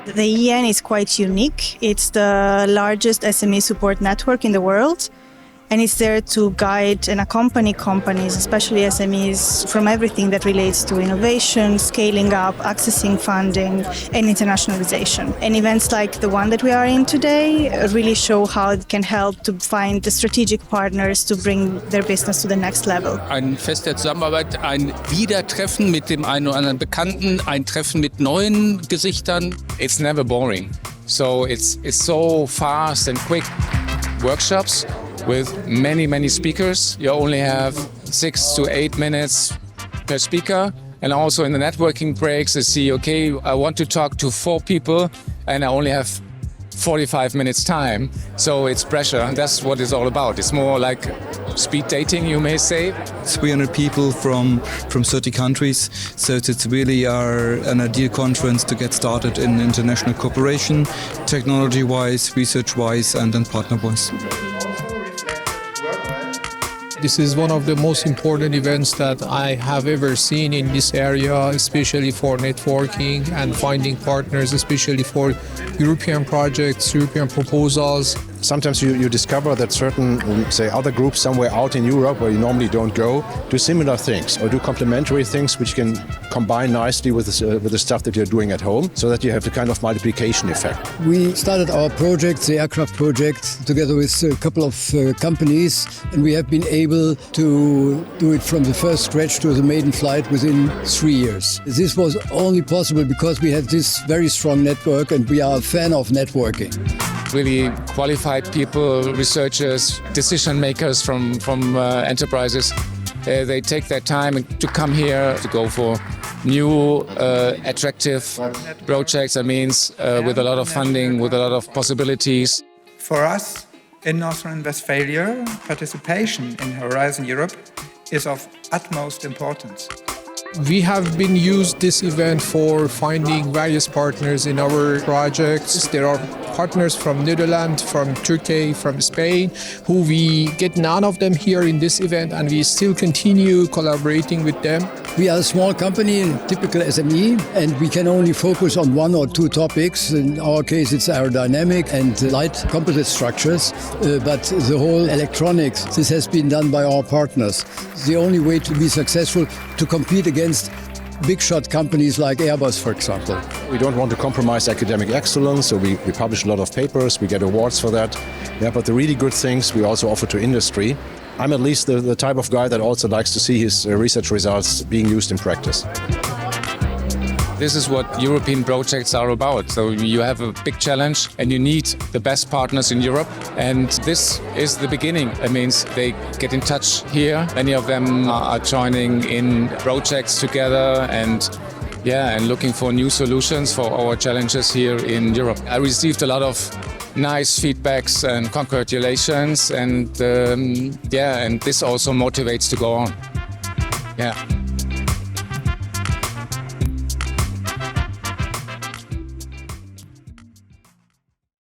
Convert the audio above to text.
The EN is quite unique. It's the largest SME support network in the world, and it's there to guide and accompany companies, especially SMEs, from everything that relates to innovation, scaling up, accessing funding, and internationalization. And events like the one that we are in today really show how it can help to find the strategic partners to bring their business to the next level. Ein Fest der Zusammenarbeit, ein Wiedertreffen mit dem einen oder anderen Bekannten, ein Treffen mit neuen Gesichtern. It's never boring. So it's so fast and quick. Workshops with many speakers. You only have 6 to 8 minutes per speaker. And also in the networking breaks, I see, okay, I want to talk to 4 people and I only have 45 minutes time. So it's pressure, and that's what it's all about. It's more like speed dating, you may say. 300 people from 30 countries. So it's really an ideal conference to get started in international cooperation, technology-wise, research-wise, and then partner-wise. This is one of the most important events that I have ever seen in this area, especially for networking and finding partners, especially for European projects, European proposals. Sometimes you discover that certain, say, other groups somewhere out in Europe where you normally don't go do similar things or do complementary things which can combine nicely with the stuff that you're doing at home, so that you have the kind of multiplication effect. We started our project, the aircraft project, together with a couple of companies, and we have been able to do it from the first scratch to the maiden flight within 3 years. This was only possible because we had this very strong network, and we are a fan of networking. Really qualified people, researchers, decision makers from enterprises. They take their time to come here to go for new, attractive projects. That means with a lot of funding, with a lot of possibilities. For us in North Rhine-Westphalia, participation in Horizont Europe is of utmost importance. We have been used this event for finding various partners in our projects. There are partners from Netherlands, from Turkey, from Spain, who we get none of them here in this event, and we still continue collaborating with them. We are a small company, typical SME, and we can only focus on 1 or 2 topics. In our case, it's aerodynamic and light composite structures, but the whole electronics, this has been done by our partners. The only way to be successful to compete against big shot companies like Airbus, for example. We don't want to compromise academic excellence, so we publish a lot of papers, we get awards for that. Yeah, but the really good things we also offer to industry. I'm at least the type of guy that also likes to see his research results being used in practice. This is what European projects are about. So you have a big challenge and you need the best partners in Europe. And this is the beginning. It means they get in touch here. Many of them are joining in projects together and looking for new solutions for our challenges here in Europe. I received a lot of nice feedbacks and congratulations, and and this also motivates to go on. Yeah.